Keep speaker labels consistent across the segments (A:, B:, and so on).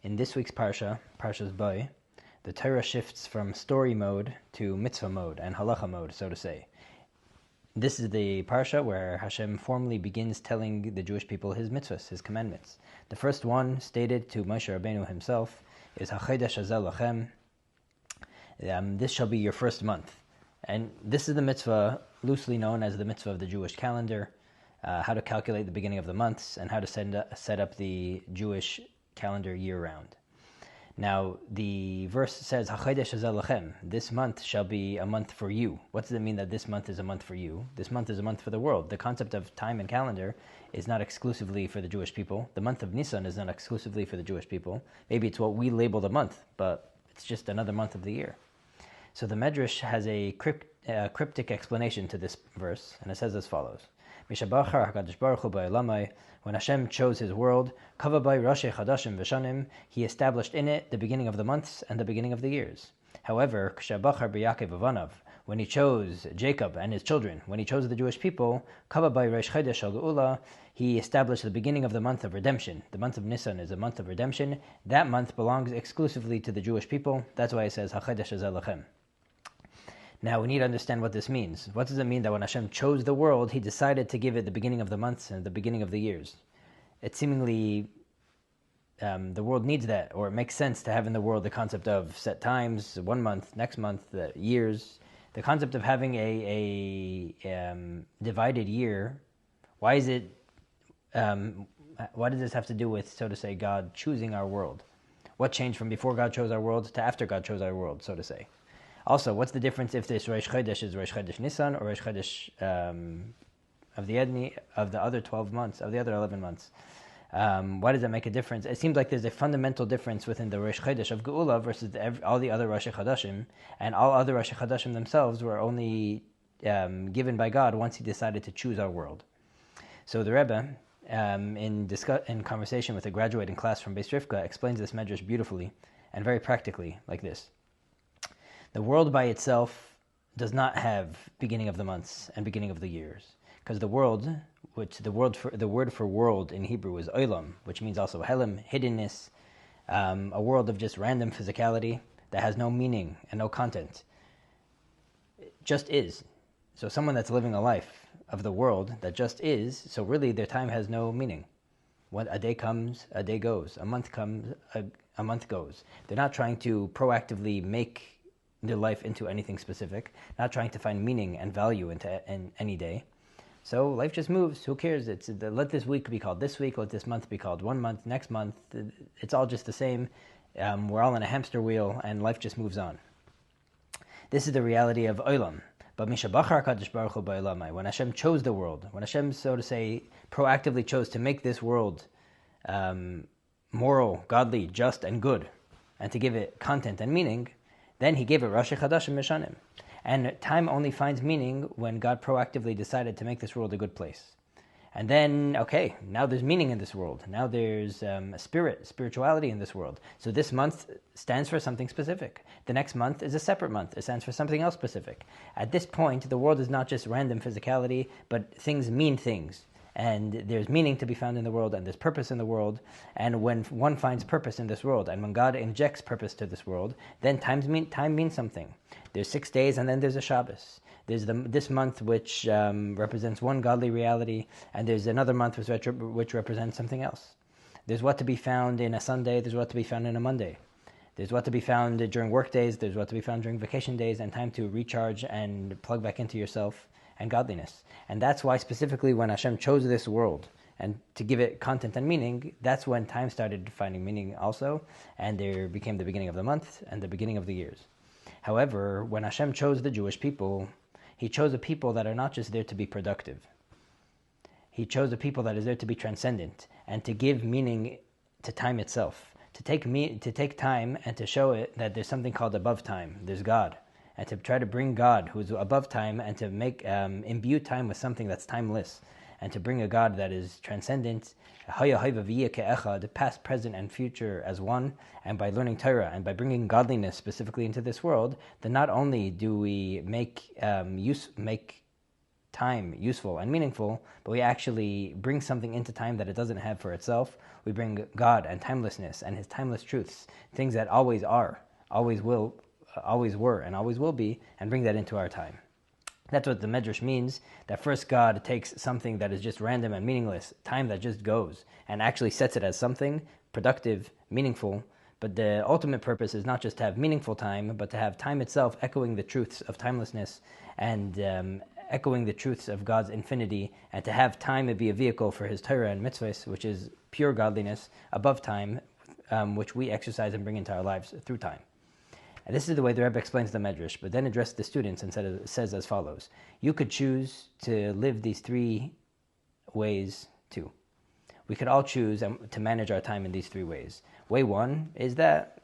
A: In this week's Parsha, Parsha's Boy, the Torah shifts from story mode to mitzvah mode and halacha mode, so to say. This is the Parsha where Hashem formally begins telling the Jewish people his mitzvahs, his commandments. The first one, stated to Moshe Rabbeinu himself, is HaChodesh Hazeh Lachem. This shall be your first month. And this is the mitzvah loosely known as the mitzvah of the Jewish calendar, how to calculate the beginning of the months and how to set up the Jewish calendar year-round. Now, the verse says, HaChodesh Hazeh Lachem, this month shall be a month for you. What does it mean that this month is a month for you? This month is a month for the world. The concept of time and calendar is not exclusively for the Jewish people. The month of Nisan is not exclusively for the Jewish people. Maybe it's what we label the month, but it's just another month of the year. So the Medrash has a cryptic explanation to this verse, and it says as follows. When Hashem chose His world, He established in it the beginning of the months and the beginning of the years. However, when He chose Jacob and his children, when He chose the Jewish people, He established the beginning of the month of redemption. The month of Nisan is a month of redemption. That month belongs exclusively to the Jewish people. That's why it says, HaChodesh Hazeh Lachem. Now we need to understand what this means. What does it mean that when Hashem chose the world, He decided to give it the beginning of the months and the beginning of the years? It seemingly, the world needs that, or it makes sense to have in the world the concept of set times, 1 month, next month, years. The concept of having a divided year, why is it? What does this have to do with, so to say, God choosing our world? What changed from before God chose our world to after God chose our world, so to say? Also, what's the difference if this Rosh Chodesh is Rosh Chodesh Nisan or Rosh Chodesh of the other 12 months, of the other 11 months? Why does that make a difference? It seems like there's a fundamental difference within the Rosh Chodesh of Geula versus all the other Rosh Chodeshim, and all other Rosh Chodeshim themselves were only given by God once He decided to choose our world. So the Rebbe, in conversation with a graduating class from Beis Rivka, explains this medrash beautifully and very practically like this. The world by itself does not have beginning of the months and beginning of the years, because the word for world in Hebrew is olam, which means also helim, hiddenness, a world of just random physicality that has no meaning and no content. It just is. So someone that's living a life of the world that just is, so really their time has no meaning. When a day comes, a day goes. A month comes, a month goes. They're not trying to proactively make their life into anything specific, not trying to find meaning and value in any day. So life just moves. Who cares? Let this week be called this week, let this month be called 1 month, next month. It's all just the same. We're all in a hamster wheel and life just moves on. This is the reality of Olam. But Mishabachar Kadosh Baruch Hu Ba'olamai, when Hashem chose the world, when Hashem, so to say, proactively chose to make this world moral, godly, just, and good, and to give it content and meaning, then He gave it Rashi Chadashim Meshanim. And time only finds meaning when God proactively decided to make this world a good place. And then, okay, now there's meaning in this world. Now there's spirituality in this world. So this month stands for something specific. The next month is a separate month. It stands for something else specific. At this point, the world is not just random physicality, but things mean things. And there's meaning to be found in the world, and there's purpose in the world. And when one finds purpose in this world, and when God injects purpose to this world, then time means something. There's 6 days, and then there's a Shabbos. There's this month which represents one godly reality, and there's another month which represents something else. There's what to be found in a Sunday, there's what to be found in a Monday. There's what to be found during work days, there's what to be found during vacation days, and time to recharge and plug back into yourself and godliness. And that's why specifically when Hashem chose this world and to give it content and meaning, that's when time started finding meaning also, and there became the beginning of the month and the beginning of the years. However, when Hashem chose the Jewish people, He chose a people that are not just there to be productive. He chose a people that is there to be transcendent and to give meaning to time itself, to take time and to show it that there's something called above time. There's God. And to try to bring God, who is above time, and to imbue time with something that's timeless, and to bring a God that is transcendent, the past, present, and future as one, and by learning Torah, and by bringing godliness specifically into this world, then not only do we make time useful and meaningful, but we actually bring something into time that it doesn't have for itself. We bring God and timelessness and His timeless truths, things that always are, always will, always were, and always will be, and bring that into our time. That's what the Medrash means, that first God takes something that is just random and meaningless, time that just goes, and actually sets it as something productive, meaningful. But the ultimate purpose is not just to have meaningful time, but to have time itself echoing the truths of timelessness and echoing the truths of God's infinity, and to have time be a vehicle for His Torah and mitzvahs, which is pure godliness above time, which we exercise and bring into our lives through time. And this is the way the Rebbe explains the Medrash, but then addressed the students and says as follows. You could choose to live these three ways too. We could all choose to manage our time in these three ways. Way one is that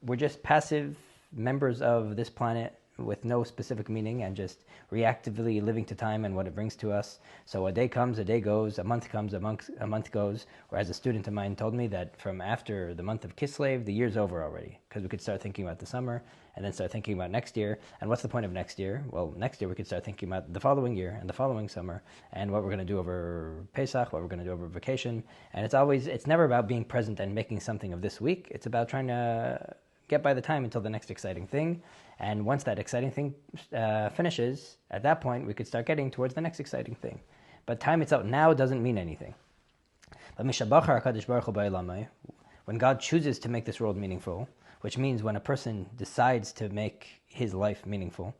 A: we're just passive members of this planet with no specific meaning and just reactively living to time and what it brings to us. So a day comes, a day goes, a month comes, a month goes. Whereas a student of mine told me that from after the month of Kislev, the year's over already, because we could start thinking about the summer and then start thinking about next year. And what's the point of next year? Well, next year we could start thinking about the following year and the following summer and what we're going to do over Pesach, what we're going to do over vacation. And it's never about being present and making something of this week. It's about trying to get by the time until the next exciting thing. And once that exciting thing finishes, at that point we could start getting towards the next exciting thing. But time itself now doesn't mean anything. But when God chooses to make this world meaningful, which means when a person decides to make his life meaningful,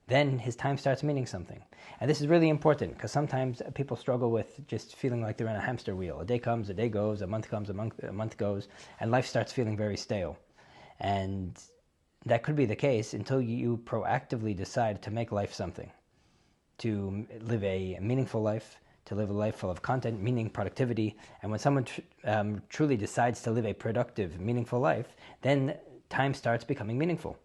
A: then his time starts meaning something. And this is really important because sometimes people struggle with just feeling like they're in a hamster wheel. A day comes, a day goes, a month comes, a month goes, and life starts feeling very stale. And that could be the case until you proactively decide to make life something, to live a meaningful life, to live a life full of content, meaning, productivity. And when someone truly decides to live a productive, meaningful life, then time starts becoming meaningful.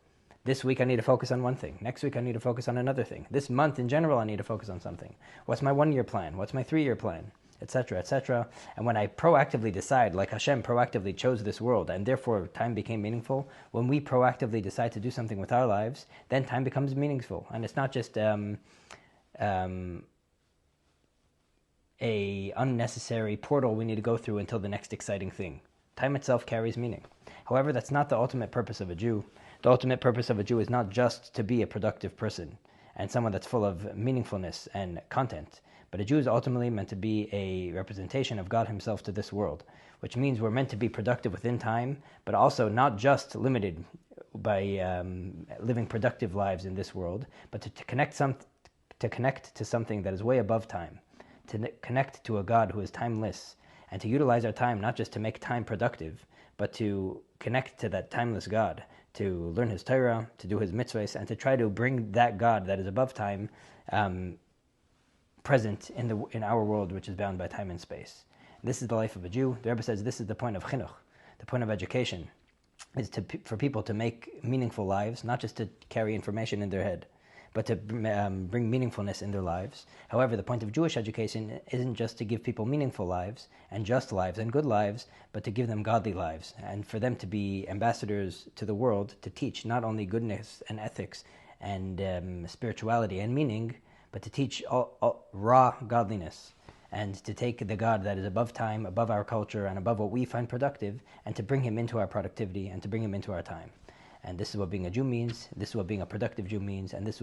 A: This week I need to focus on one thing. Next week I need to focus on another thing. This month in general I need to focus on something. What's my 1-year plan? What's my 3-year plan? Etc., etc. And when I proactively decide, like Hashem proactively chose this world, and therefore time became meaningful, when we proactively decide to do something with our lives, then time becomes meaningful. And it's not just a unnecessary portal we need to go through until the next exciting thing. Time itself carries meaning. However, that's not the ultimate purpose of a Jew. The ultimate purpose of a Jew is not just to be a productive person and someone that's full of meaningfulness and content. But a Jew is ultimately meant to be a representation of God Himself to this world, which means we're meant to be productive within time, but also not just limited by living productive lives in this world, but to connect to something that is way above time, to connect to a God who is timeless, and to utilize our time not just to make time productive, but to connect to that timeless God, to learn His Torah, to do His mitzvahs, and to try to bring that God that is above time present in our world, which is bound by time and space. This is the life of a Jew. The Rebbe says this is the point of chinuch, the point of education, is for people to make meaningful lives, not just to carry information in their head, but to bring meaningfulness in their lives. However, the point of Jewish education isn't just to give people meaningful lives and just lives and good lives, but to give them godly lives, and for them to be ambassadors to the world, to teach not only goodness and ethics and spirituality and meaning, but to teach all raw godliness, and to take the God that is above time, above our culture, and above what we find productive, and to bring Him into our productivity, and to bring Him into our time. And this is what being a Jew means, this is what being a productive Jew means, and this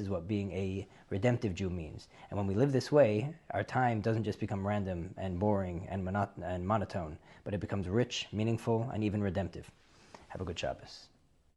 A: is what being a redemptive Jew means. And when we live this way, our time doesn't just become random and boring and monotone, but it becomes rich, meaningful, and even redemptive. Have a good Shabbos.